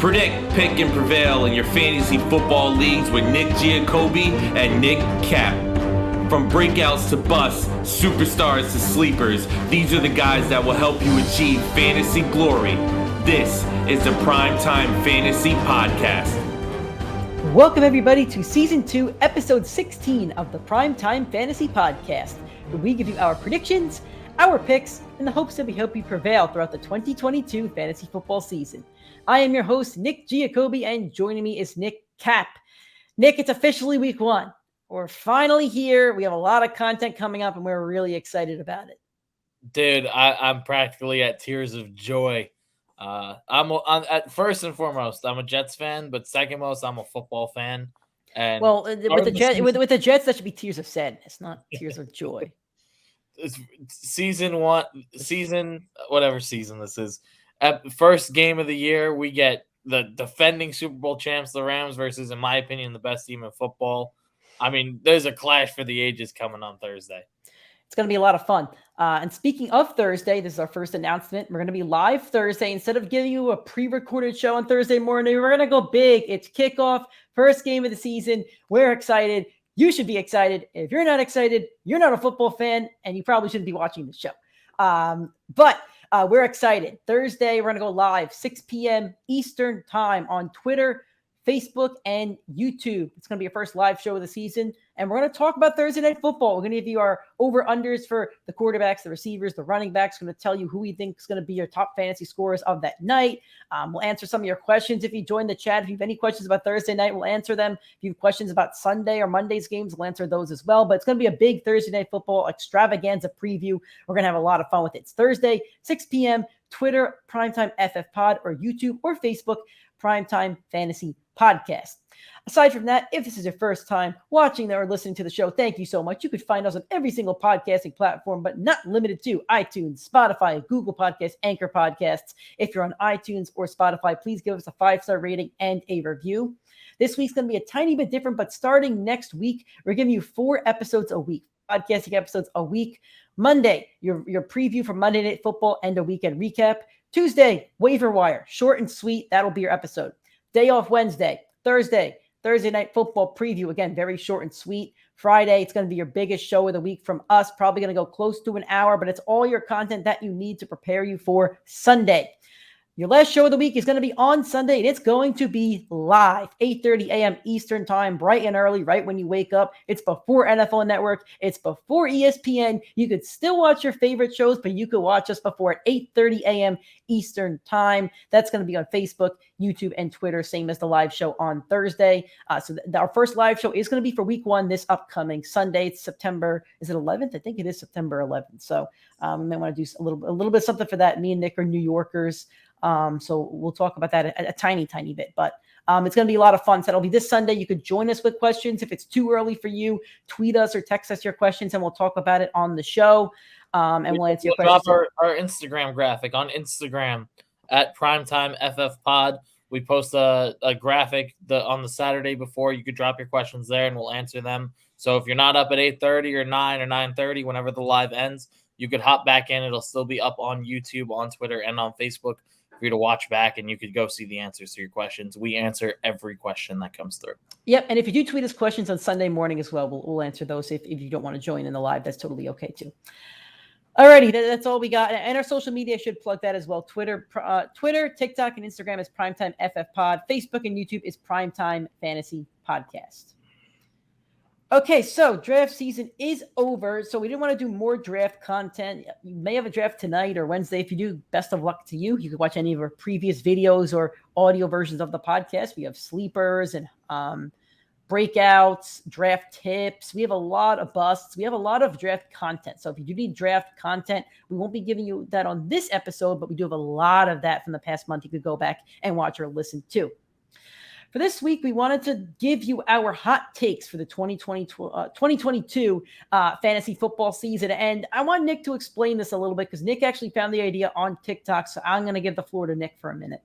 Predict, pick, and prevail in your fantasy football leagues with Nick Giacobbe and Nick Cap. From breakouts to busts, superstars to sleepers, these are the guys that will help you achieve fantasy glory. This is the PrimeTime Fantasy Podcast. Welcome everybody to Season 2, Episode 16 of the PrimeTime Fantasy Podcast, where we give you our predictions, our picks, in the hopes that we help you prevail throughout the 2022 fantasy football season. I am your host, Nick Giacobbe, and joining me is Nick Cap. Nick, it's officially week 1. We're finally here. We have a lot of content coming up, and we're really excited about it. Dude, I'm practically at tears of joy. I'm at first and foremost, I'm a Jets fan, but second most, I'm a football fan. And well, with the Jets, that should be tears of sadness, not tears of joy. It's whatever season this is. At the first game of the year, we get the defending Super Bowl champs, the Rams, versus, in my opinion, the best team in football. I mean, there's a clash for the ages coming on Thursday. It's going to be a lot of fun. And speaking of Thursday, this is our first announcement. We're going to be live Thursday. Instead of giving you a pre-recorded show on Thursday morning, we're going to go big. It's kickoff, first game of the season. We're excited. You should be excited. If you're not excited, you're not a football fan, and you probably shouldn't be watching the show. But we're excited. Thursday, we're going to go live, 6 p.m. Eastern time on Twitter, Facebook, and YouTube. It's going to be our first live show of the season, and we're going to talk about Thursday Night Football. We're going to give you our over-unders for the quarterbacks, the receivers, the running backs. We're going to tell you who we think is going to be your top fantasy scorers of that night. We'll answer some of your questions if you join the chat. If you have any questions about Thursday night, we'll answer them. If you have questions about Sunday or Monday's games, we'll answer those as well. But it's going to be a big Thursday Night Football extravaganza preview. We're going to have a lot of fun with it. It's Thursday, 6 p.m., Twitter, PrimeTimeFFPod, or YouTube or Facebook, PrimeTime Fantasy Podcast. Aside from that, if this is your first time watching or listening to the show, thank you so much. You could find us on every single podcasting platform, but not limited to iTunes, Spotify, Google Podcasts, Anchor Podcasts. If you're on iTunes or Spotify, please give us a 5-star rating and a review. This week's going to be a tiny bit different, but starting next week, we're giving you 4 episodes a week, podcasting episodes a week. Monday, your preview for Monday Night Football and a weekend recap. Tuesday, waiver wire, short and sweet. That'll be your episode. Day off Wednesday. Thursday Night Football preview. Again, very short and sweet. Friday, it's going to be your biggest show of the week from us. Probably going to go close to an hour, but it's all your content that you need to prepare you for Sunday. Your last show of the week is going to be on Sunday, and it's going to be live, 8:30 a.m. Eastern time, bright and early, right when you wake up. It's before NFL Network. It's before ESPN. You could still watch your favorite shows, but you could watch us before at 8:30 a.m. Eastern time. That's going to be on Facebook, YouTube, and Twitter, same as the live show on Thursday. So our first live show is going to be for week 1 this upcoming Sunday. It's September, is it 11th? I think it is September 11th. So we may want to do a little bit something for that. Me and Nick are New Yorkers. So we'll talk about that a tiny bit, but it's going to be a lot of fun. So it'll be this Sunday. You could join us with questions. If it's too early for you, tweet us or text us your questions and we'll talk about it on the show. And we'll answer your questions. Drop our Instagram graphic on Instagram at PrimeTimeFFPod. We post a graphic on the Saturday before. You could drop your questions there and we'll answer them. So if you're not up at 8:30 or 9 or 9:30, whenever the live ends, you could hop back in. It'll still be up on YouTube, on Twitter, and on Facebook for you to watch back, and you could go see the answers to your questions. We answer every question that comes through. Yep, and if you do tweet us questions on Sunday morning as well, we'll answer those. If you don't want to join in the live, that's totally okay too. Alrighty, that's all we got. And our social media, I should plug that as well. Twitter, TikTok, and Instagram is PrimeTimeFFPod. Facebook and YouTube is PrimeTime Fantasy Podcast. Okay, so draft season is over, so we didn't want to do more draft content. You may have a draft tonight or Wednesday. If you do, best of luck to you. You can watch any of our previous videos or audio versions of the podcast. We have sleepers and breakouts, draft tips. We have a lot of busts. We have a lot of draft content. So if you do need draft content, we won't be giving you that on this episode, but we do have a lot of that from the past month you could go back and watch or listen to. For this week, we wanted to give you our hot takes for the 2022 fantasy football season. And I want Nick to explain this a little bit because Nick actually found the idea on TikTok. So I'm going to give the floor to Nick for a minute.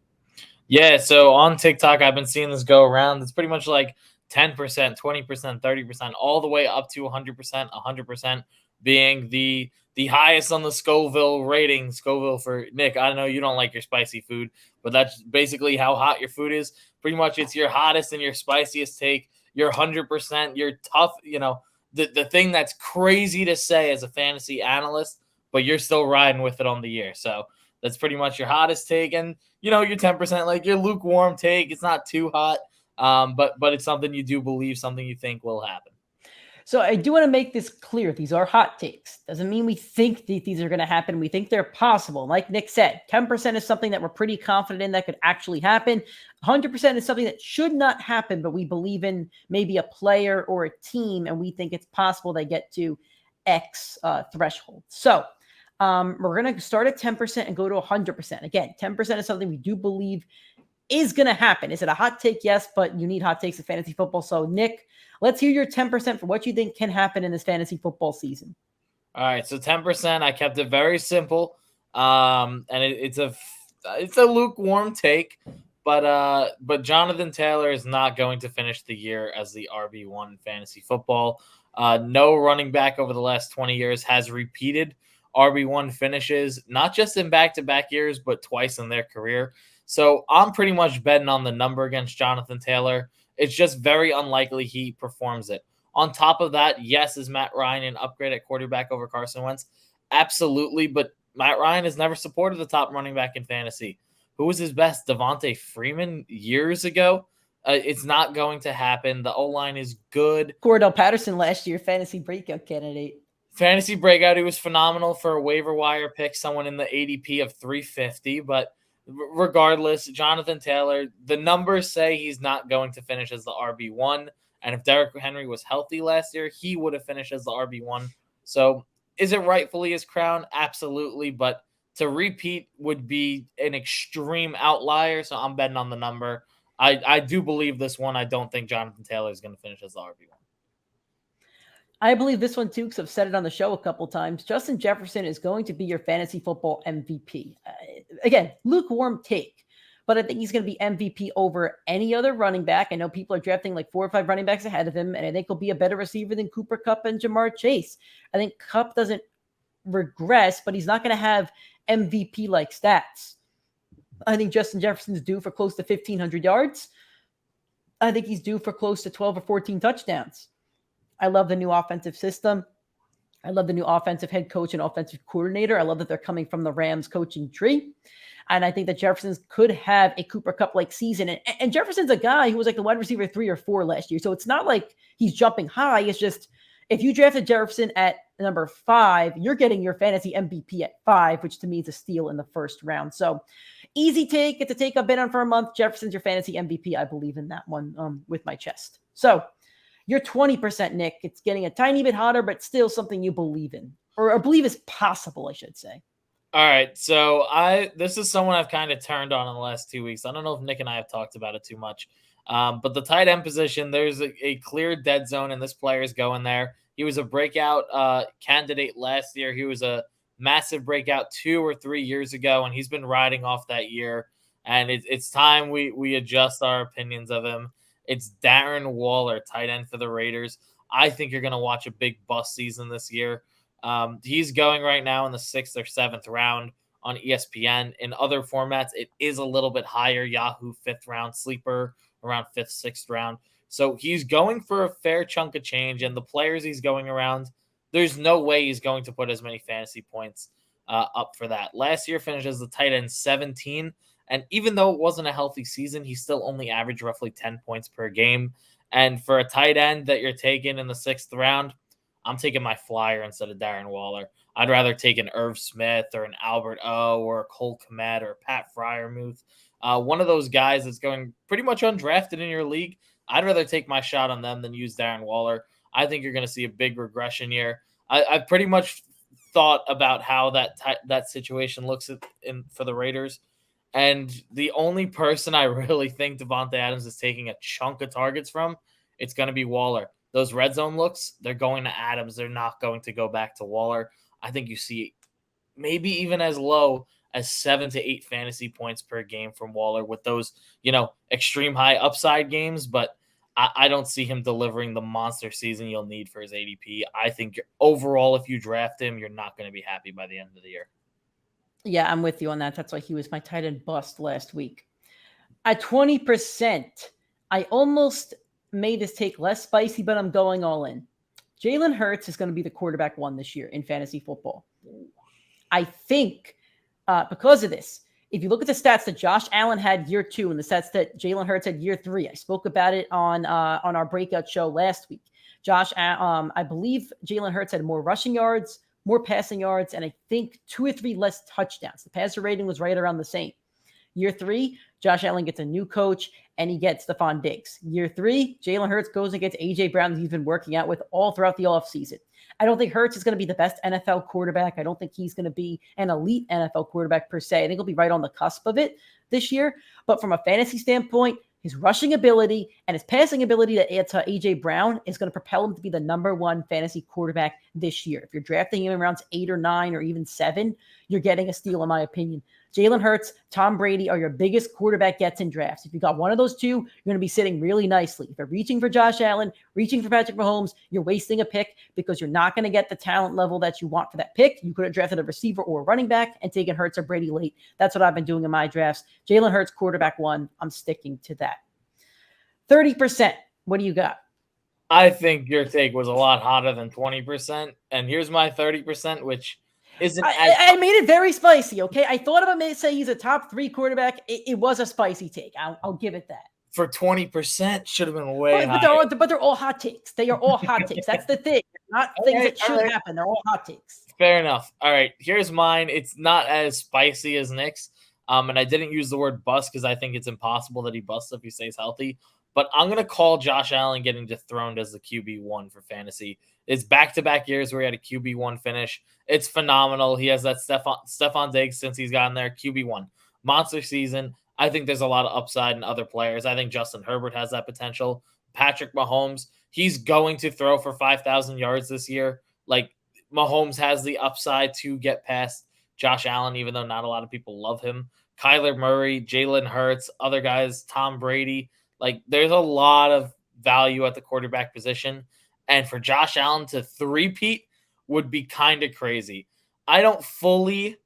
Yeah, so on TikTok, I've been seeing this go around. It's pretty much like 10%, 20%, 30%, all the way up to 100%, 100% being the the highest on the Scoville rating. Scoville for Nick. I know you don't like your spicy food, but that's basically how hot your food is. Pretty much it's your hottest and your spiciest take. You're 100%. You're tough. The thing that's crazy to say as a fantasy analyst, but you're still riding with it on the year. So that's pretty much your hottest take. And, your 10%, like your lukewarm take. It's not too hot, but it's something you do believe, something you think will happen. So I do want to make this clear. These are hot takes. Doesn't mean we think these are going to happen. We think they're possible. Like Nick said, 10% is something that we're pretty confident in that could actually happen. 100% is something that should not happen, but we believe in maybe a player or a team, and we think it's possible they get to X threshold. So we're going to start at 10% and go to 100%. Again, 10% is something we do believe is going to happen. Is it a hot take? Yes, but you need hot takes in fantasy football. So Nick, let's hear your 10% for what you think can happen in this fantasy football season. All right, so 10%. I kept it very simple, and it's a lukewarm take, but Jonathan Taylor is not going to finish the year as the RB1 in fantasy football. No running back over the last 20 years has repeated RB1 finishes, not just in back-to-back years, but twice in their career. So I'm pretty much betting on the number against Jonathan Taylor. It's just very unlikely he performs it. On top of that, yes, is Matt Ryan an upgrade at quarterback over Carson Wentz? Absolutely, but Matt Ryan has never supported the top running back in fantasy. Who was his best? Devontae Freeman years ago? It's not going to happen. The O-line is good. Cordell Patterson last year, fantasy breakout candidate. Fantasy breakout, he was phenomenal for a waiver wire pick, someone in the ADP of 350, but regardless, Jonathan Taylor, the numbers say he's not going to finish as the RB1. And if Derrick Henry was healthy last year, he would have finished as the RB1. So is it rightfully his crown? Absolutely. But to repeat would be an extreme outlier. So I'm betting on the number. I do believe this one. I don't think Jonathan Taylor is going to finish as the RB1. I believe this one too, because I've said it on the show a couple times. Justin Jefferson is going to be your fantasy football MVP. Again, lukewarm take, but I think he's going to be MVP over any other running back. I know people are drafting like 4 or 5 running backs ahead of him, and I think he'll be a better receiver than Cooper Kupp and Jamar Chase. I think Kupp doesn't regress, but he's not going to have MVP-like stats. I think Justin Jefferson's due for close to 1,500 yards. I think he's due for close to 12 or 14 touchdowns. I love the new offensive system. I love the new offensive head coach and offensive coordinator. I love that they're coming from the Rams coaching tree. And I think that Jefferson's could have a Cooper Kupp-like season. And Jefferson's a guy who was like the wide receiver 3 or 4 last year. So it's not like he's jumping high. It's just if you drafted Jefferson at number 5, you're getting your fantasy MVP at 5, which to me is a steal in the first round. So easy take. It's a take I've been on for a month. Jefferson's your fantasy MVP. I believe in that one with my chest. So you're 20%, Nick. It's getting a tiny bit hotter, but still something you believe in, or believe is possible, I should say. All right, so this is someone I've kind of turned on in the last 2 weeks. I don't know if Nick and I have talked about it too much, but the tight end position, there's a clear dead zone, and this player is going there. He was a breakout candidate last year. He was a massive breakout 2 or 3 years ago, and he's been riding off that year, and it's time we adjust our opinions of him. It's Darren Waller, tight end for the Raiders. I think you're going to watch a big bust season this year. He's going right now in the 6th or 7th round on ESPN. In other formats, it is a little bit higher. Yahoo 5th round, Sleeper around 5th, 6th round. So he's going for a fair chunk of change, and the players he's going around, there's no way he's going to put as many fantasy points up for that. Last year finished as the tight end 17. And even though it wasn't a healthy season, he still only averaged roughly 10 points per game. And for a tight end that you're taking in the 6th round, I'm taking my flyer instead of Darren Waller. I'd rather take an Irv Smith or an Albert O or a Cole Kmet or Pat Freiermuth. One of those guys that's going pretty much undrafted in your league. I'd rather take my shot on them than use Darren Waller. I think you're going to see a big regression here. I pretty much thought about how that situation looks for the Raiders. And the only person I really think Devontae Adams is taking a chunk of targets from, it's going to be Waller. Those red zone looks, they're going to Adams. They're not going to go back to Waller. I think you see maybe even as low as 7 to 8 fantasy points per game from Waller with those, extreme high upside games. But I don't see him delivering the monster season you'll need for his ADP. I think overall, if you draft him, you're not going to be happy by the end of the year. Yeah, I'm with you on that. That's why he was my tight end bust last week. At 20%, I almost made this take less spicy, but I'm going all in. Jalen Hurts is going to be the quarterback one this year in fantasy football. I think because of this, if you look at the stats that Josh Allen had year 2 and the stats that Jalen Hurts had year 3, I spoke about it on our breakout show last week. I believe Jalen Hurts had more rushing yards, more passing yards, and I think 2 or 3 less touchdowns. The passer rating was right around the same. Year 3, Josh Allen gets a new coach, and he gets Stephon Diggs. Year 3, Jalen Hurts goes and gets A.J. Brown, that he's been working out with all throughout the offseason. I don't think Hurts is going to be the best NFL quarterback. I don't think he's going to be an elite NFL quarterback per se. I think he'll be right on the cusp of it this year. But from a fantasy standpoint, his rushing ability and his passing ability to add to A.J. Brown is going to propel him to be the number 1 fantasy quarterback this year. If you're drafting him in rounds 8 or 9 or even 7, you're getting a steal, in my opinion. Jalen Hurts, Tom Brady are your biggest quarterback gets in drafts. If you got one of those two, you're going to be sitting really nicely. If you're reaching for Josh Allen, reaching for Patrick Mahomes, you're wasting a pick because you're not going to get the talent level that you want for that pick. You could have drafted a receiver or a running back and taken Hurts or Brady late. That's what I've been doing in my drafts. Jalen Hurts, quarterback 1. I'm sticking to that. 30%. What do you got? I think your take was a lot hotter than 20%. And here's my 30%, which isn't I made it very spicy, okay? I thought about say he's a top 3 quarterback. It was a spicy take. I'll give it that. For 20%, should have been way higher. But they're all hot takes. They are all hot takes. That's the thing. They're not things that should happen. They're all hot takes. Fair enough. All right, here's mine. It's not as spicy as Nick's. And I didn't use the word bust because I think it's impossible that he busts if he stays healthy. But I'm going to call Josh Allen getting dethroned as the QB1 for fantasy. It's back-to-back years where he had a QB1 finish. It's phenomenal. He has that Stephon Diggs since he's gotten there, QB1. Monster season. I think there's a lot of upside in other players. I think Justin Herbert has that potential. Patrick Mahomes, he's going to throw for 5,000 yards this year. Like, Mahomes has the upside to get past Josh Allen, even though not a lot of people love him. Kyler Murray, Jalen Hurts, other guys, Tom Brady. Like, there's a lot of value at the quarterback position. And for Josh Allen to three-peat would be kind of crazy. I don't fully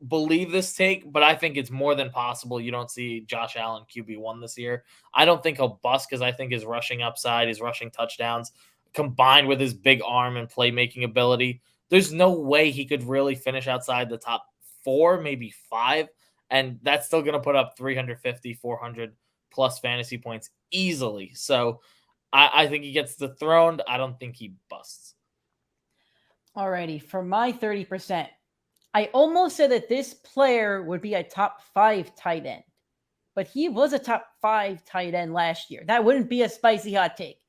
believe this take, but I think it's more than possible you don't see Josh Allen QB1 this year. I don't think he'll bust because I think his rushing upside, his rushing touchdowns, combined with his big arm and playmaking ability, there's no way he could really finish outside the top 4, maybe 5. And that's still going to put up 350, 400 plus fantasy points easily. So I think he gets dethroned. I don't think he busts. Alrighty, for my 30%, I almost said that this player would be a top 5 tight end, but he was a top 5 tight end last year. That wouldn't be a spicy hot take.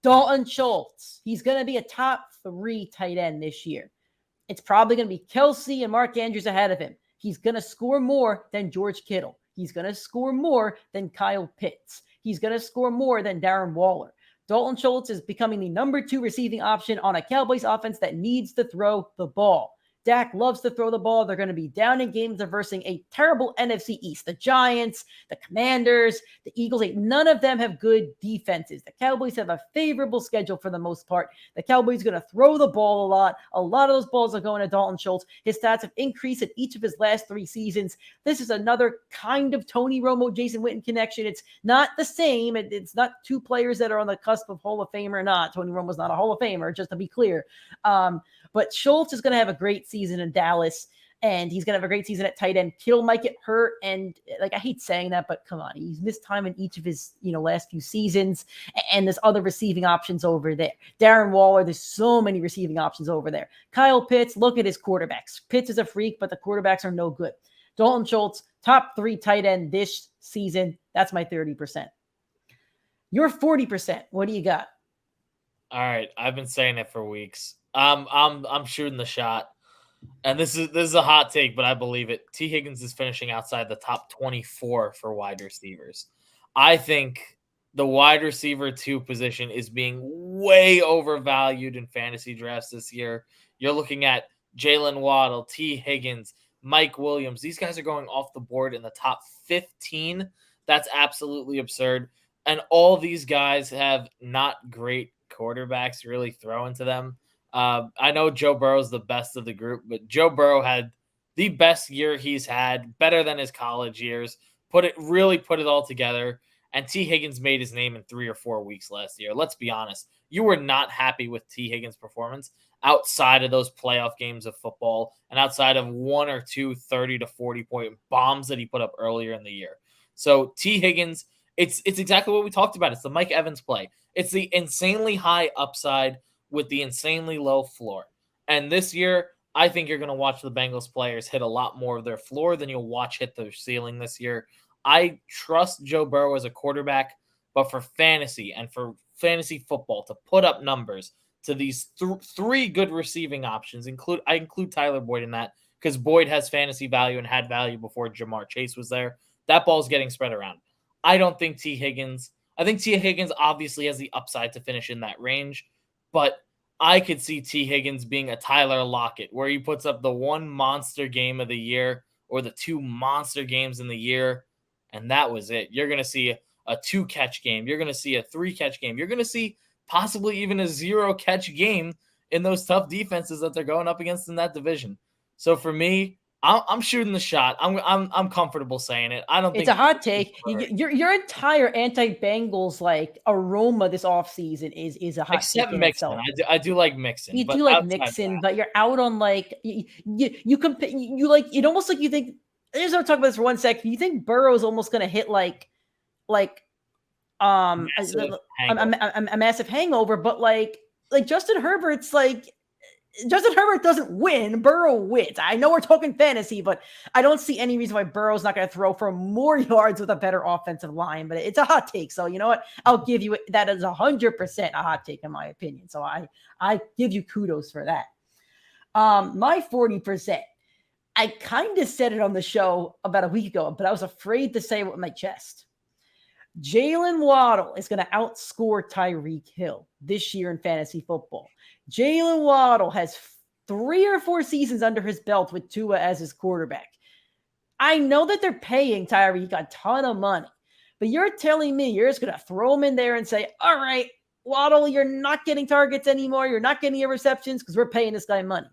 Dalton Schultz, he's going to be a top 3 tight end this year. It's probably going to be Kelsey and Mark Andrews ahead of him. He's going to score more than George Kittle. He's going to score more than Kyle Pitts. He's going to score more than Darren Waller. Dalton Schultz is becoming the number 2 receiving option on a Cowboys offense that needs to throw the ball. Dak loves to throw the ball. They're going to be down in games reversing a terrible NFC East. The Giants, the Commanders, the Eagles, none of them have good defenses. The Cowboys have a favorable schedule for the most part. The Cowboys are going to throw the ball a lot. A lot of those balls are going to Dalton Schultz. His stats have increased in each of his last 3 seasons. This is another kind of Tony Romo, Jason Witten connection. It's not the same. It's not 2 players that are on the cusp of Hall of Fame or not. Tony Romo's not a Hall of Famer, just to be clear. But Schultz is going to have a great season in Dallas, and he's going to have a great season at tight end. Kittle might get hurt, and I hate saying that, but come on, he's missed time in each of his last few seasons, and there's other receiving options over there. Darren Waller, there's so many receiving options over there. Kyle Pitts, look at his quarterbacks. Pitts is a freak, but the quarterbacks are no good. Dalton Schultz, top 3 tight end this season. That's my 30%. Your 40%. What do you got? All right, I've been saying it for weeks. I'm shooting the shot, and this is a hot take, but I believe it. T. Higgins is finishing outside the top 24 for wide receivers. I think the wide receiver 2 position is being way overvalued in fantasy drafts this year. You're looking at Jalen Waddle, T. Higgins, Mike Williams. These guys are going off the board in the top 15. That's absolutely absurd. And all these guys have not great quarterbacks really throwing to them. I know Joe Burrow's the best of the group, but Joe Burrow had the best year he's had, better than his college years. Put it all together. And T. Higgins made his name in 3 or 4 weeks last year. Let's be honest. You were not happy with T. Higgins' performance outside of those playoff games of football and outside of 1 or 2 30 to 40 point bombs that he put up earlier in the year. So T. Higgins, it's exactly what we talked about. It's the Mike Evans play. It's the insanely high upside with the insanely low floor. And this year, I think you're going to watch the Bengals players hit a lot more of their floor than you'll watch hit their ceiling this year. I trust Joe Burrow as a quarterback, but for fantasy and for fantasy football to put up numbers to these three good receiving options, I include Tyler Boyd in that because Boyd has fantasy value and had value before Jamar Chase was there. That ball's getting spread around. I think T. Higgins obviously has the upside to finish in that range, but I could see T. Higgins being a Tyler Lockett where he puts up the one monster game of the year or the 2 monster games in the year, and that was it. You're going to see a 2-catch game. You're going to see a 3-catch game. You're going to see possibly even a 0-catch game in those tough defenses that they're going up against in that division. So for me, I'm shooting the shot. I'm comfortable saying it. I don't think it's a hot take. Your entire anti-Bengals like aroma this offseason is a hot except take in Mixon. itself. I do like Mixon. You do like Mixon, but you're out on like you compare you like it almost like you think. I just want to talk about this for 1 second. You think Burrow's almost going to hit like a massive hangover, but like Justin Herbert's like. Justin Herbert doesn't win. Burrow wins. I know we're talking fantasy, but I don't see any reason why Burrow's not going to throw for more yards with a better offensive line. But it's a hot take. So you know what? I'll give you that is 100% a hot take in my opinion. So I give you kudos for that. My 40%. I kind of said it on the show about a week ago, but I was afraid to say it with my chest. Jalen Waddle is going to outscore Tyreek Hill this year in fantasy football. Jalen Waddle has 3 or 4 seasons under his belt with Tua as his quarterback. I know that they're paying Tyreek a ton of money, but you're telling me you're just going to throw him in there and say, all right, Waddle, you're not getting targets anymore. You're not getting your receptions because we're paying this guy money.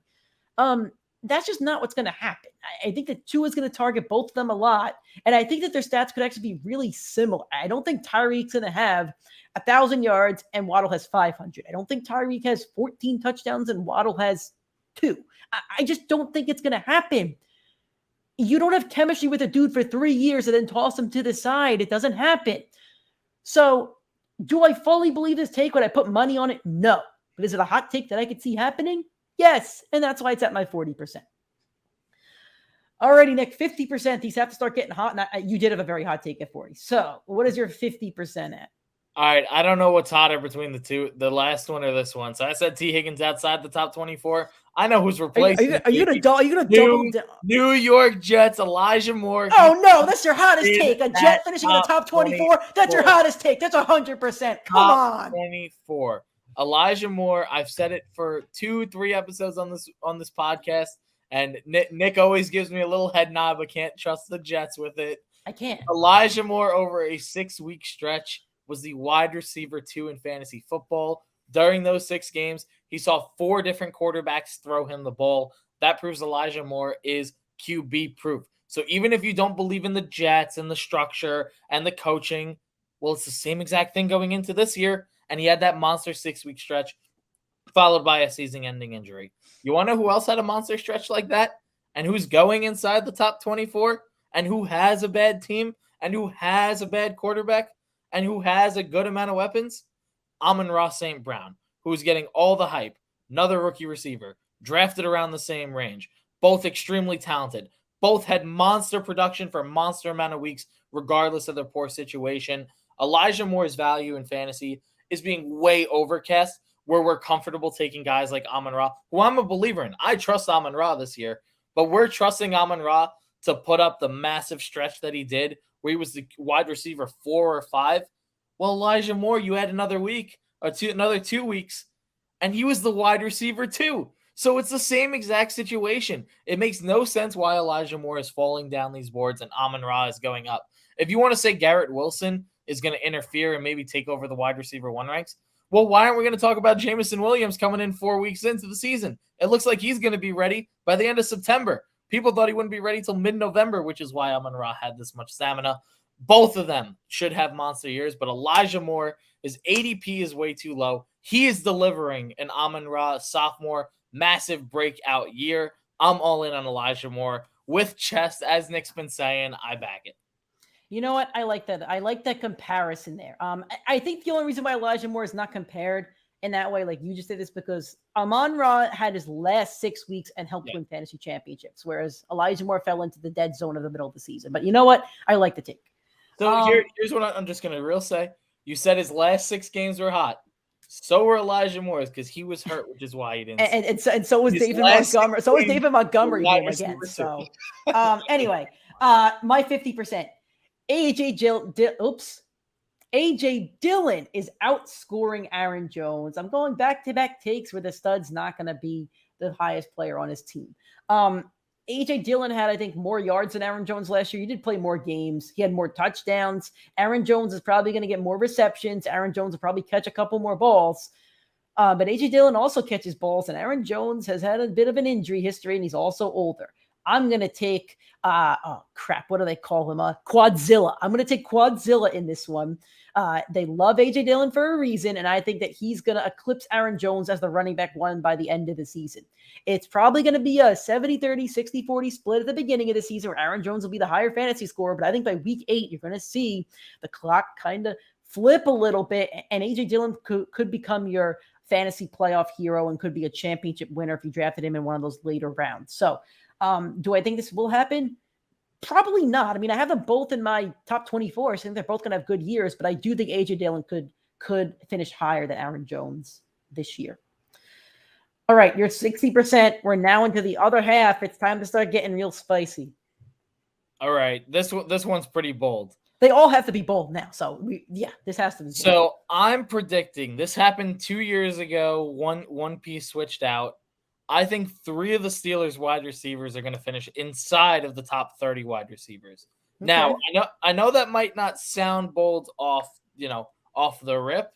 That's just not what's going to happen. I think that Tua is going to target both of them a lot, and I think that their stats could actually be really similar. I don't think Tyreek's going to have 1,000 yards and Waddle has 500. I don't think Tyreek has 14 touchdowns and Waddle has 2. I just don't think it's going to happen. You don't have chemistry with a dude for 3 years and then toss him to the side. It doesn't happen. So do I fully believe this take? Would I put money on it? No. But is it a hot take that I could see happening? Yes. And that's why it's at my 40%. Alrighty, Nick, 50%. These have to start getting hot. And you did have a very hot take at 40. So what is your 50% at? All right, I don't know what's hotter between the two, the last one or this one. So I said T. Higgins outside the top 24. I know who's replacing. Are you gonna double down? New York Jets, Elijah Moore. Oh no, that's your hottest take. A Jet finishing in the top 24. That's your hottest take. That's 100%. Come on. 24. Elijah Moore. I've said it for 2-3 episodes on this podcast, and Nick always gives me a little head nod, but can't trust the Jets with it. I can't. Elijah Moore over a 6-week stretch was the wide receiver 2 in fantasy football. During those 6 games, he saw 4 different quarterbacks throw him the ball. That proves Elijah Moore is QB proof. So even if you don't believe in the Jets and the structure and the coaching, well, it's the same exact thing going into this year. And he had that monster 6-week stretch followed by a season-ending injury. You want to know who else had a monster stretch like that? And who's going inside the top 24? And who has a bad team? And who has a bad quarterback? And who has a good amount of weapons? Amon-Ra St. Brown, who's getting all the hype. Another rookie receiver, drafted around the same range. Both extremely talented. Both had monster production for a monster amount of weeks, regardless of their poor situation. Elijah Moore's value in fantasy is being way overcast, where we're comfortable taking guys like Amon-Ra, who I'm a believer in. I trust Amon-Ra this year, but we're trusting Amon-Ra to put up the massive stretch that he did, where he was the wide receiver 4 or 5. Well, Elijah Moore, you had another week or another 2 weeks, and he was the wide receiver 2. So it's the same exact situation. It makes no sense why Elijah Moore is falling down these boards and Amon-Ra is going up. If you want to say Garrett Wilson, is going to interfere and maybe take over the wide receiver 1 ranks. Well, why aren't we going to talk about Jameson Williams coming in 4 weeks into the season? It looks like he's going to be ready by the end of September. People thought he wouldn't be ready till mid-November, which is why Amon-Ra had this much stamina. Both of them should have monster years, but Elijah Moore, his ADP is way too low. He is delivering an Amon-Ra sophomore massive breakout year. I'm all in on Elijah Moore with chest, as Nick's been saying. I back it. You know what? I like that. I like that comparison there. I think the only reason why Elijah Moore is not compared in that way, like you just did, is because Amon-Ra had his last 6 weeks and helped win fantasy championships, whereas Elijah Moore fell into the dead zone of the middle of the season. But you know what? I like the take. So here's what I'm just going to say. You said his last 6 games were hot. So were Elijah Moore's because he was hurt, which is why he didn't. And so was David Montgomery. So was David Montgomery game again. So anyway, my 50%. AJ Dillon is outscoring Aaron Jones. I'm going back-to-back takes where the stud's not going to be the highest player on his team. AJ Dillon had, I think, more yards than Aaron Jones last year. He did play more games. He had more touchdowns. Aaron Jones is probably going to get more receptions. Aaron Jones will probably catch a couple more balls. But AJ Dillon also catches balls, and Aaron Jones has had a bit of an injury history, and he's also older. I'm going to take, what do they call him? Quadzilla. I'm going to take Quadzilla in this one. They love A.J. Dillon for a reason, and I think that he's going to eclipse Aaron Jones as the running back 1 by the end of the season. It's probably going to be a 70-30, 60-40 split at the beginning of the season where Aaron Jones will be the higher fantasy scorer, but I think by week 8, you're going to see the clock kind of flip a little bit, and A.J. Dillon could become your fantasy playoff hero and could be a championship winner if you drafted him in one of those later rounds. So, do I think this will happen? Probably not. I mean, I have them both in my top 24, so I think they're both going to have good years, but I do think A.J. Dillon could finish higher than Aaron Jones this year. All right, you're 60%. We're now into the other half. It's time to start getting real spicy. All right, this one's pretty bold. They all have to be bold now, so this has to be bold. So I'm predicting this happened 2 years ago. One piece switched out. I think 3 of the Steelers wide receivers are going to finish inside of the top 30 wide receivers. Okay. Now, I know that might not sound bold off the rip,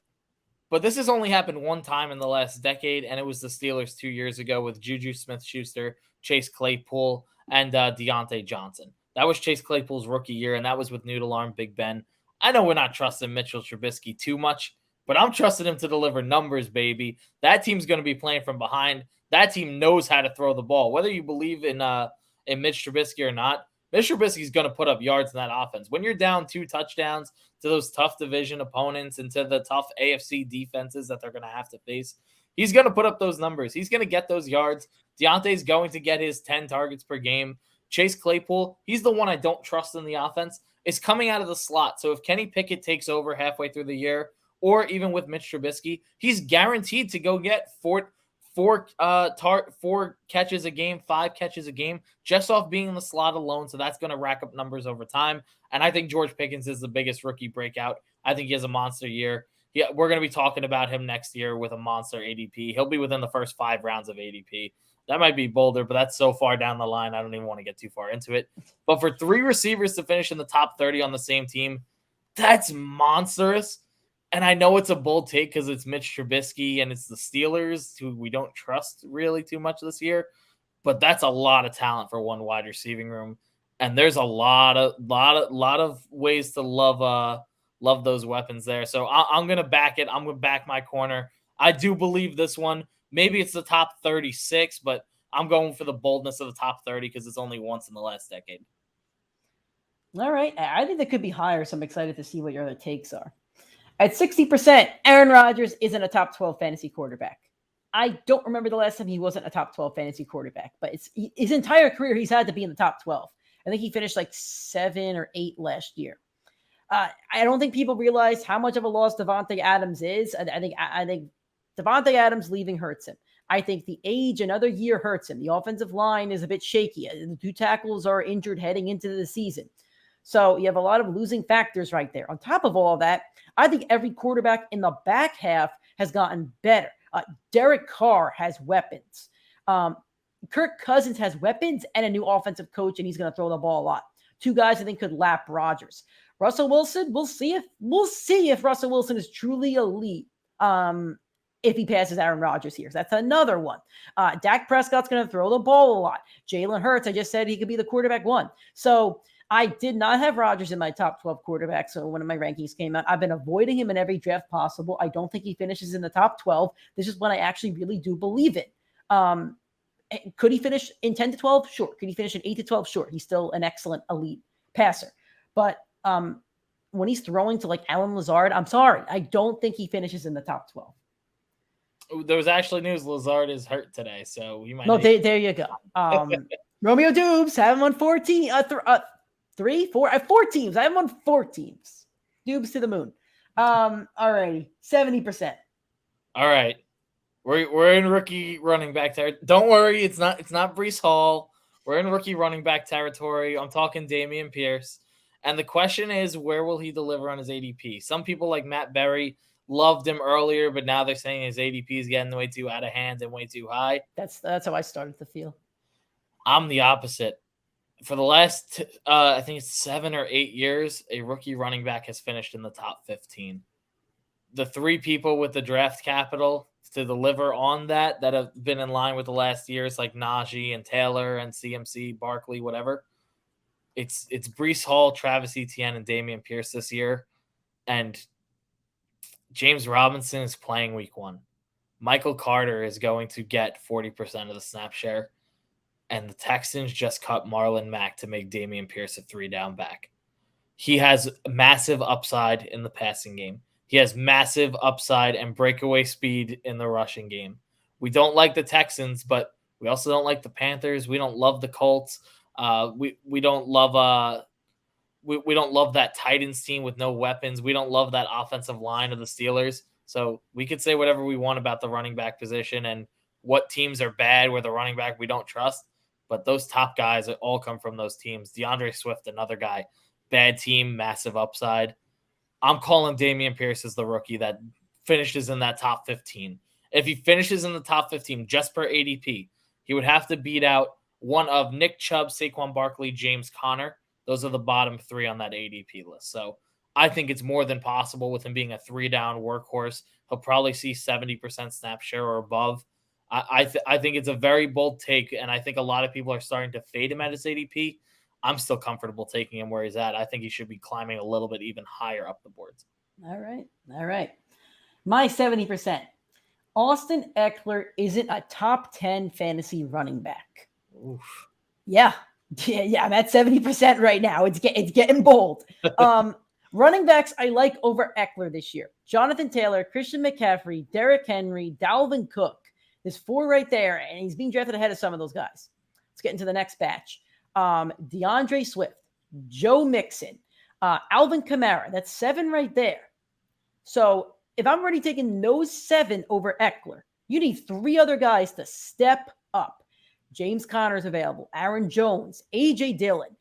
but this has only happened one time in the last decade, and it was the Steelers 2 years ago with Juju Smith-Schuster, Chase Claypool, and Deontay Johnson. That was Chase Claypool's rookie year, and that was with Noodle Arm Big Ben. I know we're not trusting Mitchell Trubisky too much, but I'm trusting him to deliver numbers, baby. That team's going to be playing from behind. That team knows how to throw the ball. Whether you believe in Mitch Trubisky or not, Mitch Trubisky is going to put up yards in that offense. When you're down 2 touchdowns to those tough division opponents and to the tough AFC defenses that they're going to have to face, he's going to put up those numbers. He's going to get those yards. Deontay's going to get his 10 targets per game. Chase Claypool, he's the one I don't trust in the offense, is coming out of the slot. So if Kenny Pickett takes over halfway through the year, or even with Mitch Trubisky, he's guaranteed to go get four catches a game, 5 catches a game, just off being in the slot alone. So that's going to rack up numbers over time. And I think George Pickens is the biggest rookie breakout. I think he has a monster year. Yeah, we're going to be talking about him next year with a monster ADP. He'll be within the first 5 rounds of ADP. That might be bolder, but that's so far down the line, I don't even want to get too far into it. But for 3 receivers to finish in the top 30 on the same team, that's monstrous. And I know it's a bold take because it's Mitch Trubisky and it's the Steelers, who we don't trust really too much this year. But that's a lot of talent for one wide receiving room, and there's a lot of ways to love those weapons there. So I'm gonna back it. I'm gonna back my corner. I do believe this one. Maybe it's the top 36, but I'm going for the boldness of the top 30 because it's only once in the last decade. All right, I think that could be higher, so I'm excited to see what your other takes are. At 60%, Aaron Rodgers isn't a top 12 fantasy quarterback. I don't remember the last time he wasn't a top 12 fantasy quarterback, but it's his entire career he's had to be in the top 12. I think he finished like 7 or 8 last year. I don't think people realize how much of a loss Devontae Adams is. I think Devontae Adams leaving hurts him. I think the age another year hurts him. The offensive line is a bit shaky. The 2 tackles are injured heading into the season. So you have a lot of losing factors right there. On top of all of that, I think every quarterback in the back half has gotten better. Derek Carr has weapons. Kirk Cousins has weapons and a new offensive coach, and he's going to throw the ball a lot. 2 guys I think could lap Rodgers. Russell Wilson, we'll see if Russell Wilson is truly elite. If he passes Aaron Rodgers here. That's another one. Dak Prescott's going to throw the ball a lot. Jalen Hurts, I just said he could be the quarterback one. So I did not have Rodgers in my top 12 quarterbacks. So when my rankings came out, I've been avoiding him in every draft possible. I don't think he finishes in the top 12. This is one I actually really do believe in. Could he finish in 10 to 12? Sure. Could he finish in 8 to 12? Sure. He's still an excellent elite passer. But when he's throwing to like Alan Lazard, I'm sorry. I don't think he finishes in the top 12. There was actually news Lazard is hurt today, so you might. No, there you go. Romeo Dubes, have him on 14, 3, 4, I have 4 teams. I have him on 4 teams. Dubes to the moon. All righty, 70%. All right, we're in rookie running back territory. Don't worry, it's not Breece Hall. We're in rookie running back territory. I'm talking Dameon Pierce, and the question is, where will he deliver on his ADP? Some people like Matt Berry loved him earlier, but now they're saying his ADP is getting way too out of hand and way too high. That's how I started to feel. I'm the opposite. For the last, I think it's 7 or 8 years, a rookie running back has finished in the top 15. The 3 people with the draft capital to deliver on that have been in line with the last years, like Najee and Taylor and CMC, Barkley, whatever. It's Breece Hall, Travis Etienne, and Dameon Pierce this year. And James Robinson is playing week 1. Michael Carter is going to get 40% of the snap share. And the Texans just cut Marlon Mack to make Dameon Pierce a 3-down back. He has massive upside in the passing game. He has massive upside and breakaway speed in the rushing game. We don't like the Texans, but we also don't like the Panthers. We don't love the Colts. We don't love we don't love that Titans team with no weapons. We don't love that offensive line of the Steelers. So we could say whatever we want about the running back position and what teams are bad where the running back we don't trust. But those top guys all come from those teams. DeAndre Swift, another guy, bad team, massive upside. I'm calling Dameon Pierce as the rookie that finishes in that top 15. If he finishes in the top 15 just per ADP, he would have to beat out one of Nick Chubb, Saquon Barkley, James Conner. Those are the bottom 3 on that ADP list. So I think it's more than possible with him being a 3-down workhorse. He'll probably see 70% snap share or above. I think it's a very bold take, and I think a lot of people are starting to fade him at his ADP. I'm still comfortable taking him where he's at. I think he should be climbing a little bit even higher up the boards. All right. My 70%. Austin Eckler isn't a top 10 fantasy running back. Oof. Yeah, I'm at 70% right now. It's getting bold. Running backs I like over Eckler this year. Jonathan Taylor, Christian McCaffrey, Derrick Henry, Dalvin Cook. There's 4 right there, and he's being drafted ahead of some of those guys. Let's get into the next batch. DeAndre Swift, Joe Mixon, Alvin Kamara. That's 7 right there. So if I'm already taking those 7 over Eckler, you need 3 other guys to step up. James Conner's available, Aaron Jones, A.J. Dillon,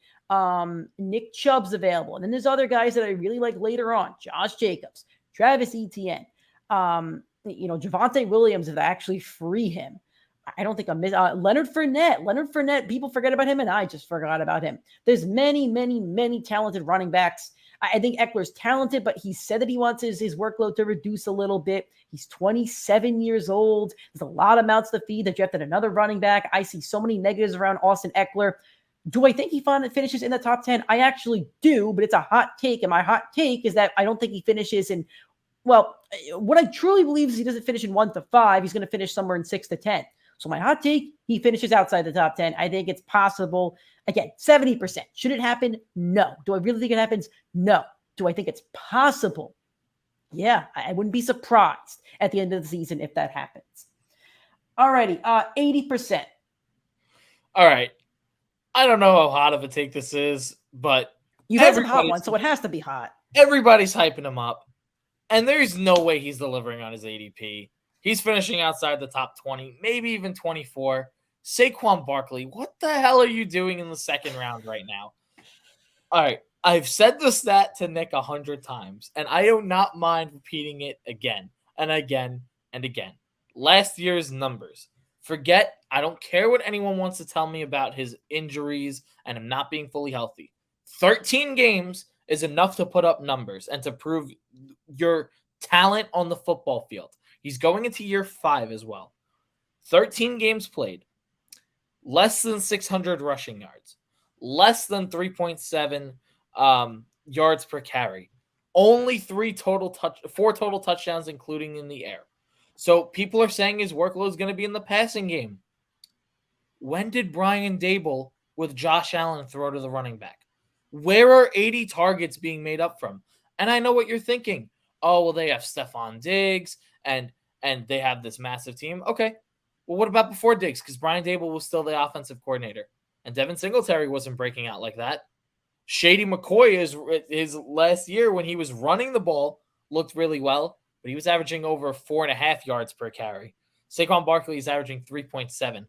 Nick Chubb's available. And then there's other guys that I really like later on. Josh Jacobs, Travis Etienne, Javonte Williams, if they actually free him. I don't think I'm Leonard Fournette. Leonard Fournette, people forget about him, and I just forgot about him. There's many, many, many talented running backs. I think Eckler's talented, but he said that he wants his workload to reduce a little bit. He's 27 years old. There's a lot of mouths to feed. They drafted another running back. I see so many negatives around Austin Eckler. Do I think he finishes in the top 10? I actually do, but it's a hot take. And my hot take is that I don't think he finishes in, well, what I truly believe is he doesn't finish in 1 to 5. He's going to finish somewhere in 6 to 10. So my hot take, he finishes outside the top 10. I think it's possible. Again, 70%. Should it happen? No. Do I really think it happens? No. Do I think it's possible? Yeah, I wouldn't be surprised at the end of the season if that happens. All righty, 80%. All right. I don't know how hot of a take this is, but you've had some hot ones, so it has to be hot. Everybody's hyping him up, and there's no way he's delivering on his ADP. He's finishing outside the top 20, maybe even 24. Saquon Barkley, what the hell are you doing in the second round right now? All right, I've said the stat to Nick 100 times, and I do not mind repeating it again and again and again. Last year's numbers. Forget, I don't care what anyone wants to tell me about his injuries and him not being fully healthy. 13 games is enough to put up numbers and to prove your talent on the football field. He's going into year 5 as well. 13 games played, less than 600 rushing yards, less than 3.7 yards per carry, only 4 total touchdowns, including in the air. So people are saying his workload is going to be in the passing game. When did Brian Daboll with Josh Allen throw to the running back? Where are 80 targets being made up from? And I know what you're thinking. Oh, well, they have Stephon Diggs and they have this massive team. Okay. Well, what about before Diggs? Because Brian Daboll was still the offensive coordinator. And Devin Singletary wasn't breaking out like that. Shady McCoy, his last year when he was running the ball, looked really well, but he was averaging over 4.5 yards per carry. Saquon Barkley is averaging 3.7.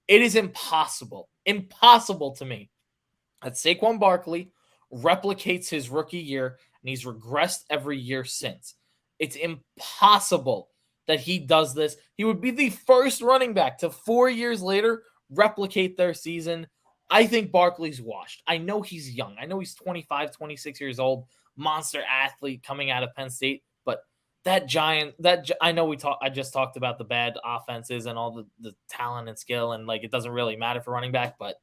It is impossible to me that Saquon Barkley replicates his rookie year, and he's regressed every year since. It's impossible that he does this. He would be the first running back to 4 years later replicate their season. I think Barkley's washed. I know he's young. I know he's 25, 26 years old, monster athlete coming out of Penn State, but I just talked about the bad offenses and all the talent and skill, and like it doesn't really matter for running back, but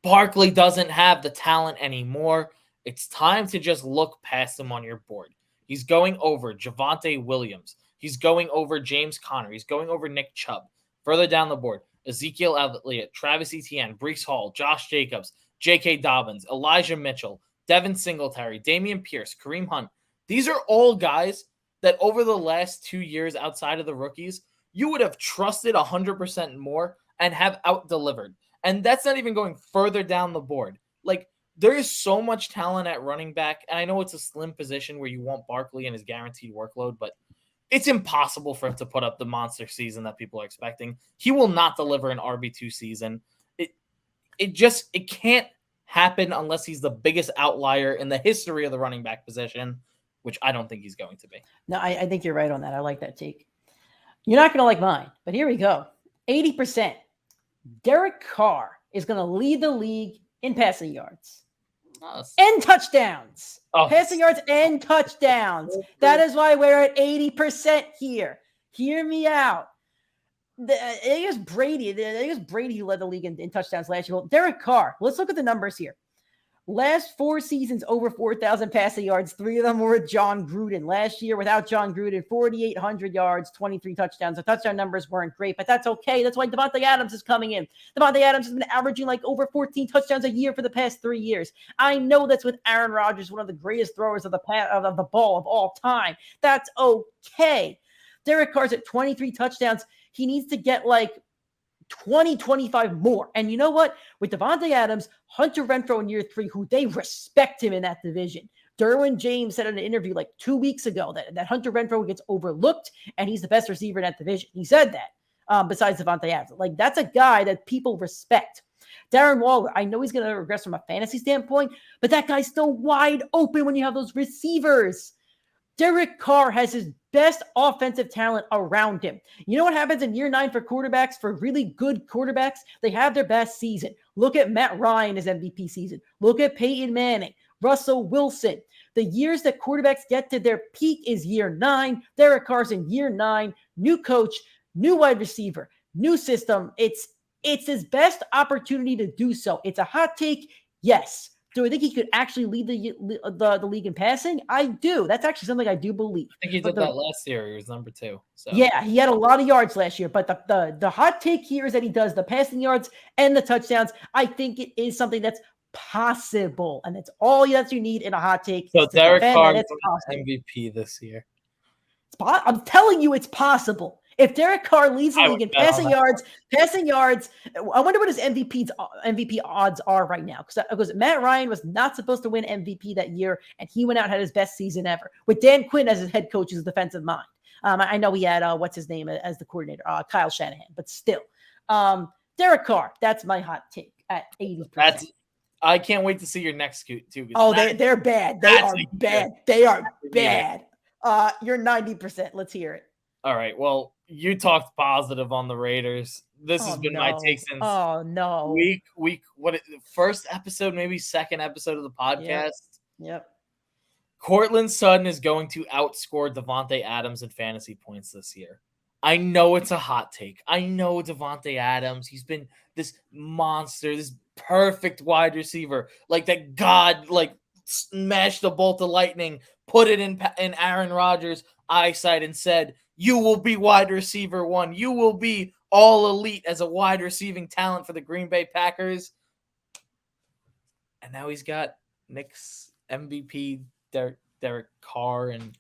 Barkley doesn't have the talent anymore. It's time to just look past him on your board. He's going over Javonte Williams. He's going over James Conner. He's going over Nick Chubb. Further down the board, Ezekiel Elliott, Travis Etienne, Breece Hall, Josh Jacobs, J.K. Dobbins, Elijah Mitchell, Devin Singletary, Dameon Pierce, Kareem Hunt. These are all guys that over the last 2 years outside of the rookies, you would have trusted 100% more and have out-delivered. And that's not even going further down the board. Like, there is so much talent at running back, and I know it's a slim position where you want Barkley and his guaranteed workload, but it's impossible for him to put up the monster season that people are expecting. He will not deliver an RB2 season. It can't happen unless he's the biggest outlier in the history of the running back position, which I don't think he's going to be. No, I think you're right on that. I like that take. You're not going to like mine, but here we go. 80%. Derek Carr is going to lead the league in passing yards and touchdowns. Passing yards and touchdowns. That is why we're at 80% here. Hear me out. I think it was Brady who led the league in touchdowns last year. Well, Derek Carr, let's look at the numbers here. Last 4 seasons, over 4,000 passing yards. 3 of them were with John Gruden. Last year, without John Gruden, 4,800 yards, 23 touchdowns. The touchdown numbers weren't great, but that's okay. That's why Devontae Adams is coming in. Devontae Adams has been averaging like over 14 touchdowns a year for the past 3 years. I know that's with Aaron Rodgers, one of the greatest throwers of the ball of all time. That's okay. Derek Carr's at 23 touchdowns. He needs to get like 20, 25 more. And you know what? With Devontae Adams, Hunter Renfrow in year 3, who they respect him in that division. Derwin James said in an interview like 2 weeks ago that Hunter Renfrow gets overlooked and he's the best receiver in that division. He said that besides Devontae Adams. Like, that's a guy that people respect. Darren Waller, I know he's going to regress from a fantasy standpoint, but that guy's still wide open when you have those receivers. Derek Carr has his best offensive talent around him. You know what happens in year 9 for quarterbacks, for really good quarterbacks? They have their best season. Look at Matt Ryan, his MVP season. Look at Peyton Manning, Russell Wilson. The years that quarterbacks get to their peak is year 9. Derek Carr's in year 9. New coach, new wide receiver, new system. It's his best opportunity to do so. It's a hot take, yes. Do I think he could actually lead the league in passing? I do. That's actually something I do believe. I think he did that last year. He was number 2. So. Yeah, he had a lot of yards last year. But the hot take here is that he does the passing yards and the touchdowns. I think it is something that's possible. And that's all that you need in a hot take. So Derek Carr is MVP this year. I'm telling you it's possible. If Derek Carr leads the league in passing yards, I wonder what his MVP odds are right now. Because Matt Ryan was not supposed to win MVP that year, and he went out and had his best season ever. With Dan Quinn as his head coach, his defensive mind. I know he had, what's his name as the coordinator, Kyle Shanahan, but still. Derek Carr, that's my hot take at 80%. I can't wait to see your next scoot, too. Oh, they're bad. They are bad. They are bad. You're 90%. Let's hear it. All right. Well, you talked positive on the Raiders. This has been my take since week first episode, maybe second episode of the podcast. Yep. Cortland Sutton is going to outscore Davante Adams in fantasy points this year. I know it's a hot take. I know Davante Adams. He's been this monster, this perfect wide receiver, like that God, like smashed the bolt of lightning, put it in Aaron Rodgers' eyesight, and said, "You will be wide receiver one. You will be all elite as a wide receiving talent for the Green Bay Packers." And now he's got Nick's MVP, Derek Carr, and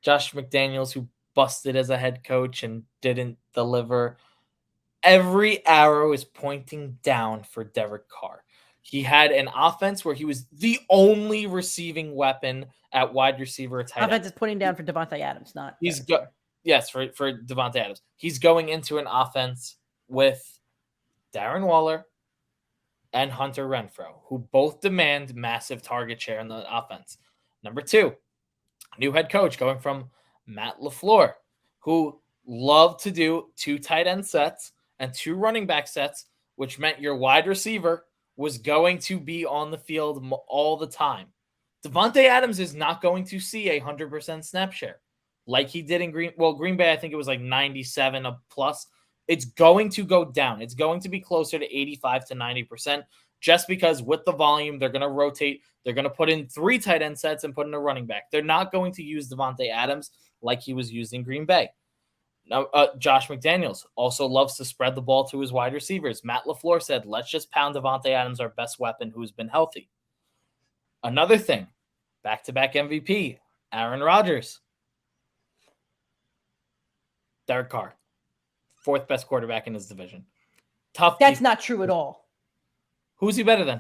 Josh McDaniels, who busted as a head coach and didn't deliver. Every arrow is pointing down for Derek Carr. He had an offense where he was the only receiving weapon at wide receiver or tight end. Offense is putting down for Davante Adams, not yes, for Davante Adams. He's going into an offense with Darren Waller and Hunter Renfrow, who both demand massive target share in the offense. Number 2, new head coach going from Matt LaFleur, who loved to do 2 tight end sets and 2 running back sets, which meant your wide receiver was going to be on the field all the time. Davante Adams is not going to see 100% snap share like he did in Green Bay. I think it was like 97 plus. It's going to go down. It's going to be closer to 85 to 90%, just because with the volume, they're going to rotate. They're going to put in 3 tight end sets and put in a running back. They're not going to use Davante Adams like he was used in Green Bay. Now, Josh McDaniels also loves to spread the ball to his wide receivers. Matt LaFleur said, "Let's just pound Davante Adams, our best weapon, who's been healthy." Another thing, back-to-back MVP, Aaron Rodgers. Derek Carr, 4th best quarterback in his division. Tough. That's not true at all. Who's he better than?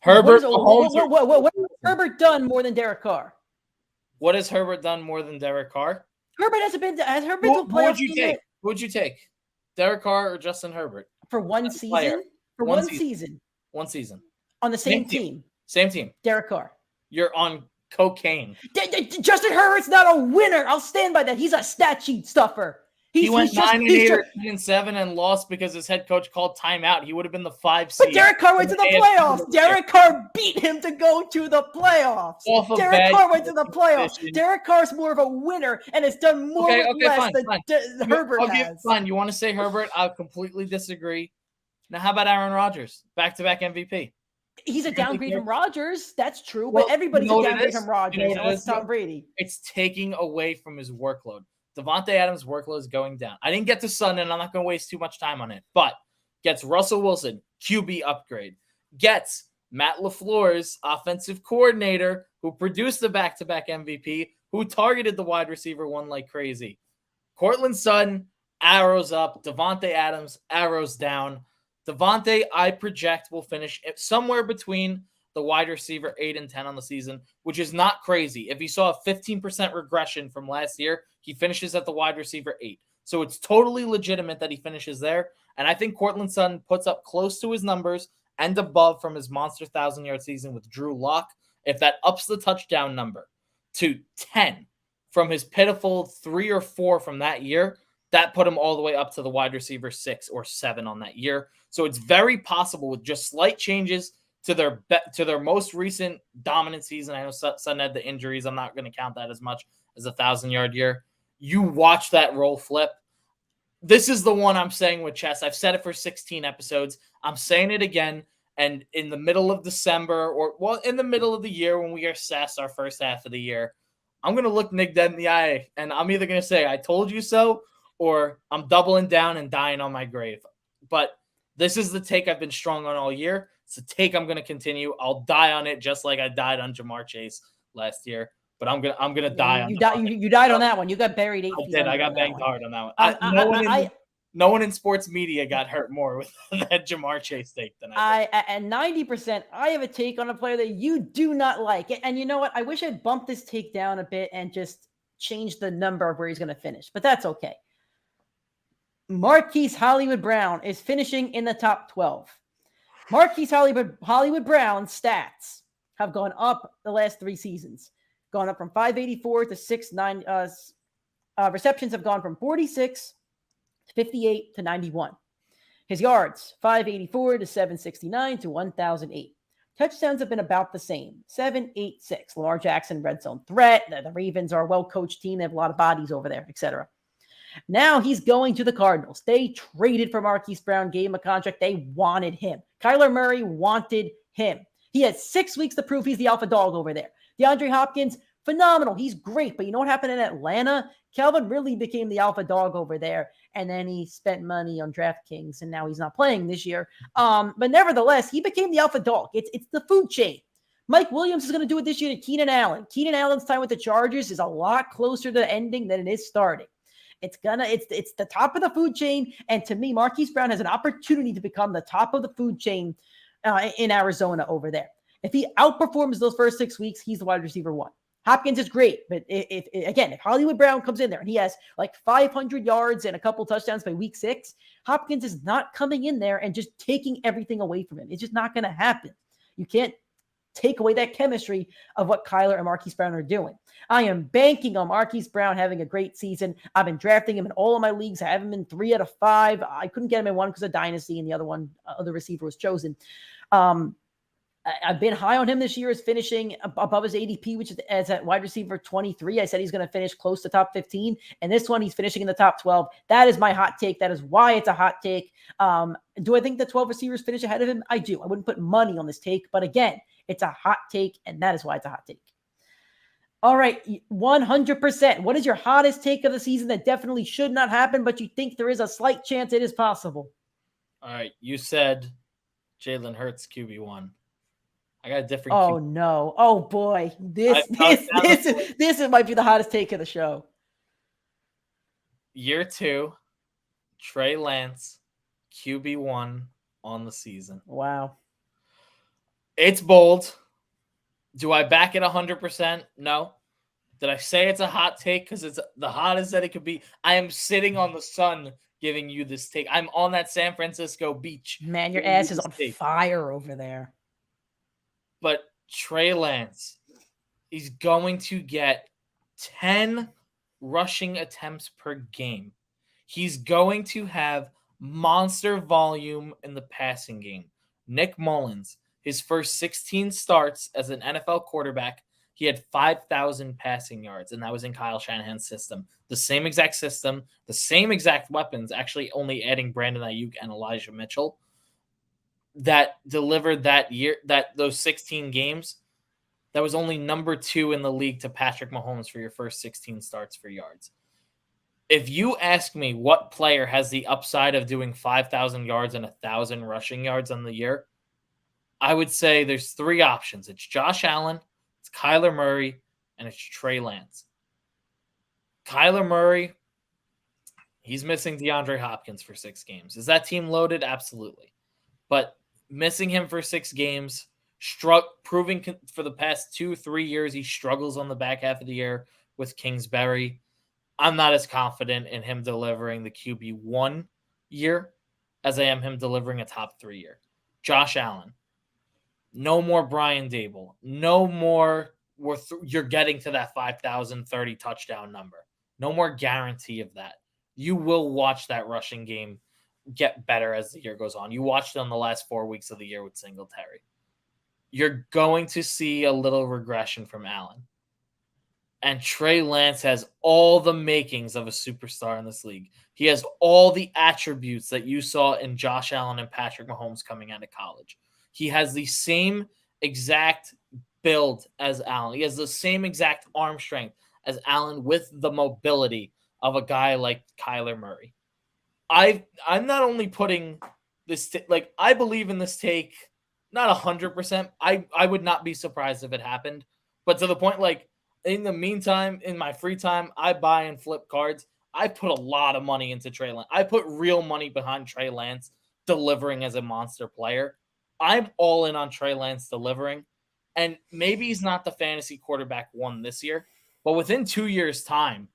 Herbert. What has Herbert done more than Derek Carr? What has Herbert done more than Derek Carr? Herbert hasn't been. Has Herbert been to a playoff game? Who would you take? Derek Carr or Justin Herbert? For one season? For one season. One season. On the same team. Same team. Derek Carr. You're on cocaine. Justin Herbert's not a winner. I'll stand by that. He's a stat sheet stuffer. He went 9-8 or 10-7 and lost because his head coach called timeout. He would have been the 5 seed. But Derek Carr went to the playoffs. Derek Carr beat him to go to the playoffs. Derek Carr went to the playoffs. Derek Carr's more of a winner and has done more with less than Herbert has. Fine. You want to say Herbert? I'll completely disagree. Now, how about Aaron Rodgers? Back-to-back MVP. He's a downgrade from Rodgers. That's true. But everybody's a downgrade from Rodgers. That's Tom Brady. It's taking away from his workload. Davante Adams' workload is going down. I didn't get to Sun, and I'm not going to waste too much time on it. But gets Russell Wilson, QB upgrade. Gets Matt LaFleur's offensive coordinator, who produced the back-to-back MVP, who targeted the wide receiver one like crazy. Cortland Sutton, arrows up. Davante Adams, arrows down. Davante, I project, will finish somewhere between the wide receiver 8 and 10 on the season, which is not crazy. If he saw a 15% regression from last year, he finishes at the wide receiver 8. So it's totally legitimate that he finishes there. And I think Cortland Sutton puts up close to his numbers and above from his monster 1,000-yard season with Drew Lock. If that ups the touchdown number to 10 from his pitiful 3 or 4 from that year, that put him all the way up to the wide receiver 6 or 7 on that year. So it's very possible with just slight changes to their most recent dominant season. I know Sutton had the injuries. I'm not going to count that as much as a 1,000-yard year. You watch that role flip. This is the one I'm saying with Chess. I've said it for 16 episodes. I'm saying it again. And in the middle of December, in the middle of the year when we assess our first half of the year, I'm going to look Nick dead in the eye, and I'm either going to say, "I told you so," or I'm doubling down and dying on my grave. But this is the take I've been strong on all year. It's a take I'm going to continue. I'll die on it just like I died on Jamar Chase last year. But I'm gonna die on you died on that one. You got buried 8 feet. I got banged hard on that one. No one in sports media got hurt more with that Jamar Chase take than I did. And 90%, I have a take on a player that you do not like. And you know what? I wish I'd bumped this take down a bit and just change the number of where he's going to finish. But that's okay. Marquise Hollywood Brown is finishing in the top 12. Marquise Hollywood Brown's stats have gone up the last 3 seasons. Gone up from 584 to 69. Receptions have gone from 46 to 58 to 91. His yards, 584 to 769 to 1,008. Touchdowns have been about the same, 7, 8, 6. Lamar Jackson, red zone threat. The Ravens are a well-coached team. They have a lot of bodies over there, etc. Now he's going to the Cardinals. They traded for Marquise Brown, gave him a contract. They wanted him. Kyler Murray wanted him. He has 6 weeks to prove he's the alpha dog over there. DeAndre Hopkins, phenomenal. He's great. But you know what happened in Atlanta? Calvin really became the alpha dog over there. And then he spent money on DraftKings, and now he's not playing this year. But nevertheless, he became the alpha dog. It's the food chain. Mike Williams is going to do it this year to Keenan Allen. Keenan Allen's time with the Chargers is a lot closer to ending than it is starting. It's the top of the food chain. And to me, Marquise Brown has an opportunity to become the top of the food chain in Arizona over there. If he outperforms those first 6 weeks, he's the wide receiver 1. Hopkins is great, but if Hollywood Brown comes in there and he has like 500 yards and a couple touchdowns by week 6, Hopkins is not coming in there and just taking everything away from him. It's just not going to happen. You can't take away that chemistry of what Kyler and Marquise Brown are doing. I am banking on Marquise Brown having a great season. I've been drafting him in all of my leagues. I have him in 3 out of 5. I couldn't get him in one because of Dynasty, and the other receiver was chosen. I've been high on him this year, is finishing above his ADP, which is as at wide receiver 23. I said he's going to finish close to top 15. And this one, he's finishing in the top 12. That is my hot take. That is why it's a hot take. Do I think the 12 receivers finish ahead of him? I do. I wouldn't put money on this take. But again, it's a hot take, and that is why it's a hot take. All right, 100%. What is your hottest take of the season that definitely should not happen, but you think there is a slight chance it is possible? All right, you said Jalen Hurts QB1. I got a different. Oh no! Oh boy! This might be the hottest take of the show. Year 2, Trey Lance, QB1 on the season. Wow! It's bold. Do I back it 100%? No. Did I say it's a hot take because it's the hottest that it could be? I am sitting on the sun giving you this take. I'm on that San Francisco beach. Man, your ass is on fire over there. But Trey Lance, he's going to get 10 rushing attempts per game. He's going to have monster volume in the passing game. Nick Mullins, his first 16 starts as an NFL quarterback, he had 5,000 passing yards, and that was in Kyle Shanahan's system. The same exact system, the same exact weapons, actually only adding Brandon Ayuk and Elijah Mitchell, that delivered that year, those 16 games. That was only number 2 in the league to Patrick Mahomes for your first 16 starts for yards. If you ask me what player has the upside of doing 5,000 yards and 1,000 rushing yards on the year, I would say there's 3 options. It's Josh Allen, it's Kyler Murray, and it's Trey Lance. Kyler Murray, he's missing DeAndre Hopkins for 6 games. Is that team loaded? Absolutely. But missing him for 6 games, proving for the past 2-3 years he struggles on the back half of the year with Kingsbury. I'm not as confident in him delivering the QB1 year as I am him delivering a top 3 year. Josh Allen. No more Brian Dable. No more you're getting to that 5,030 touchdown number. No more guarantee of that. You will watch that rushing game get better as the year goes on. You watched it on the last 4 weeks of the year with Singletary. You're going to see a little regression from Allen. And Trey Lance has all the makings of a superstar in this league. He has all the attributes that you saw in Josh Allen and Patrick Mahomes coming out of college. He has the same exact build as Allen. He has the same exact arm strength as Allen with the mobility of a guy like Kyler Murray. I'm not only putting this I believe in this take, not 100%. I would not be surprised if it happened, but to the point in the meantime, in my free time, I buy and flip cards. I put a lot of money into Trey Lance. I put real money behind Trey Lance delivering as a monster player. I'm all in on Trey Lance delivering, and maybe he's not the fantasy quarterback 1 this year, but within 2 years' time,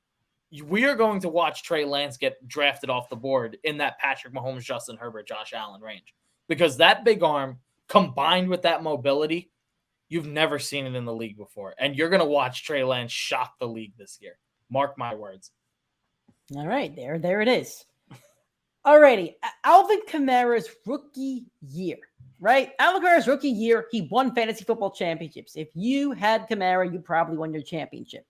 we are going to watch Trey Lance get drafted off the board in that Patrick Mahomes, Justin Herbert, Josh Allen range, because that big arm combined with that mobility, you've never seen it in the league before, and you're going to watch Trey Lance shock the league this year. Mark my words. All right, there it is. Alrighty, Alvin Kamara's rookie year. right? Alvin Kamara's rookie year, he won fantasy football championships. If you had Kamara, you probably won your championship.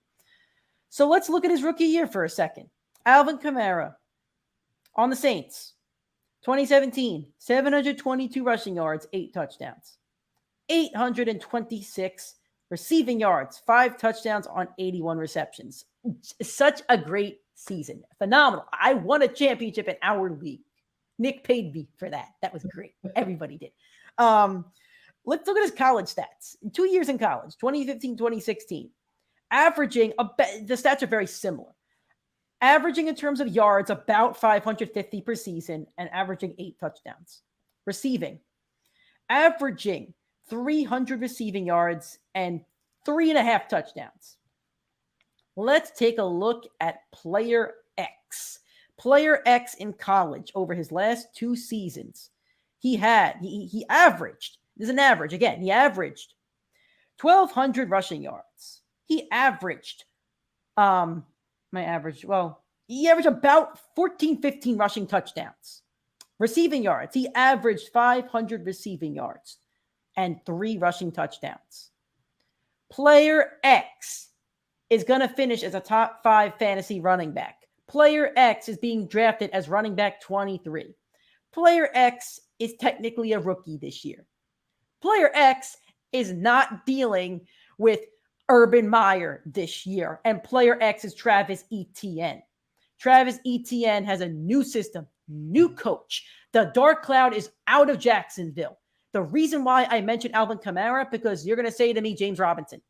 So let's look at his rookie year for a second. Alvin Kamara on the Saints, 2017, 722 rushing yards, 8 touchdowns. 826 receiving yards, 5 touchdowns on 81 receptions. Such a great season. Phenomenal. I won a championship in our league. Nick paid me for that. That was great. Everybody did. Let's look at his college stats. 2 years in college, 2015, 2016. Averaging, the stats are very similar. Averaging in terms of yards, about 550 per season and averaging 8 touchdowns. Receiving, averaging 300 receiving yards and 3.5 touchdowns. Let's take a look at Player X. Player X in college over his last 2 seasons. He averaged, this is an average again, he averaged 1,200 rushing yards. He averaged, he averaged about 14, 15 rushing touchdowns. Receiving yards, he averaged 500 receiving yards and 3 rushing touchdowns. Player X is going to finish as a top 5 fantasy running back. Player X is being drafted as running back 23. Player X is technically a rookie this year. Player X is not dealing with Urban Meyer this year, and Player X is Travis Etienne. Travis Etienne has a new system, new coach. The dark cloud is out of Jacksonville. The reason why I mentioned Alvin Kamara, because you're going to say to me, James Robinson,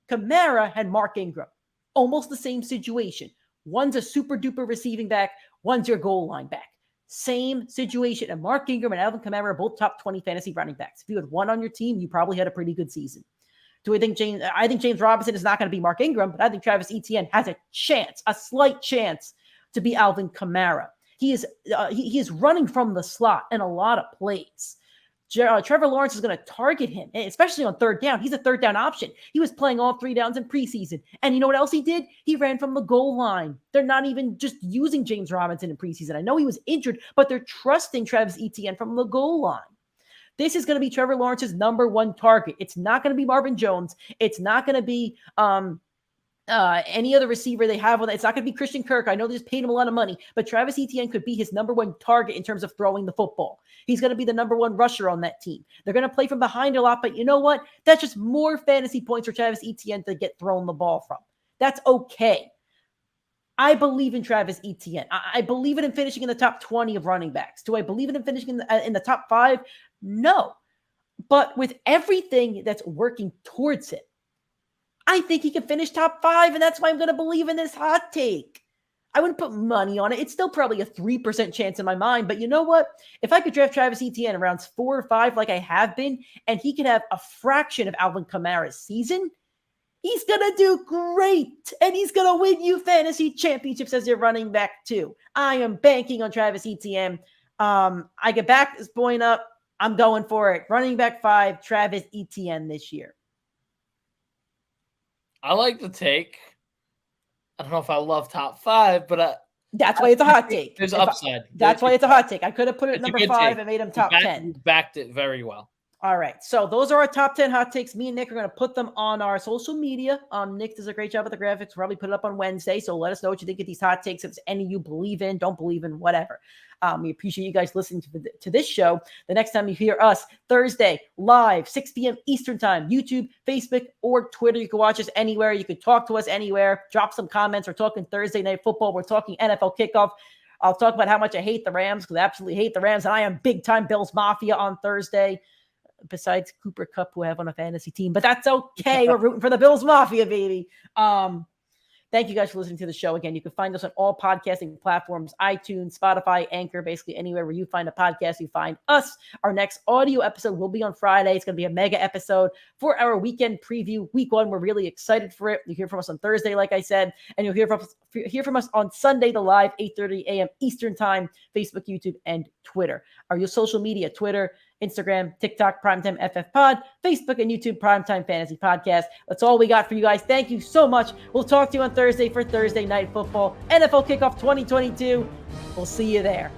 Kamara had Mark Ingram. Almost the same situation. One's a super duper receiving back. One's your goal line back. Same situation. And Mark Ingram and Alvin Kamara are both top 20 fantasy running backs. If you had one on your team, you probably had a pretty good season. I think James Robinson is not going to be Mark Ingram, but I think Travis Etienne has a chance, a slight chance to be Alvin Kamara. He is running from the slot in a lot of plays. Trevor Lawrence is going to target him, especially on 3rd down. He's a 3rd down option. He was playing all 3 downs in preseason. And you know what else he did? He ran from the goal line. They're not even just using James Robinson in preseason. I know he was injured, but they're trusting Travis Etienne from the goal line. This is going to be Trevor Lawrence's number 1 target. It's not going to be Marvin Jones. It's not going to be any other receiver they have. It's not going to be Christian Kirk. I know they just paid him a lot of money, but Travis Etienne could be his number 1 target in terms of throwing the football. He's going to be the number 1 rusher on that team. They're going to play from behind a lot, but you know what? That's just more fantasy points for Travis Etienne to get thrown the ball from. That's okay. I believe in Travis Etienne. I believe in him finishing in the top 20 of running backs. Do I believe in him finishing in the top 5? No. But with everything that's working towards it, I think he can finish top 5, and that's why I'm going to believe in this hot take. I wouldn't put money on it. It's still probably a 3% chance in my mind, but you know what? If I could draft Travis Etienne in rounds 4 or 5 like I have been, and he could have a fraction of Alvin Kamara's season, he's going to do great, and he's going to win you fantasy championships as your running back too. I am banking on Travis Etienne. I can back this point up. I'm going for it. Running back 5, Travis Etienne this year. I like the take. I don't know if I love top 5, but that's why it's a hot take. There's upside. That's why it's a hot take. I could have put it at number 5 and made him top 10. You backed it very well. All right. So those are our top 10 hot takes. Me and Nick are going to put them on our social media. Nick does a great job with the graphics. We'll probably put it up on Wednesday. So let us know what you think of these hot takes. If it's any you believe in, don't believe in, whatever. We appreciate you guys listening to this show. The next time you hear us, Thursday, live, 6 p.m. Eastern time, YouTube, Facebook, or Twitter. You can watch us anywhere. You can talk to us anywhere. Drop some comments. We're talking Thursday Night Football. We're talking NFL kickoff. I'll talk about how much I hate the Rams, because I absolutely hate the Rams. And I am big-time Bills Mafia on Thursday. Besides Cooper Kupp, who I have on a fantasy team. But that's okay. We're rooting for the Bills Mafia, baby. Thank you guys for listening to the show. Again, you can find us on all podcasting platforms, iTunes, Spotify, Anchor, basically anywhere where you find a podcast, you find us. Our next audio episode will be on Friday. It's going to be a mega episode for our weekend preview. Week 1, we're really excited for it. You'll hear from us on Thursday, like I said, and you'll hear from us on Sunday, the live, 8:30 a.m. Eastern time, Facebook, YouTube, and Twitter. Our social media, Twitter, Instagram, TikTok, PrimeTimeFFPod, Facebook and YouTube, Primetime Fantasy Podcast. That's all we got for you guys. Thank you so much. We'll talk to you on Thursday for Thursday Night Football, NFL Kickoff 2022. We'll see you there.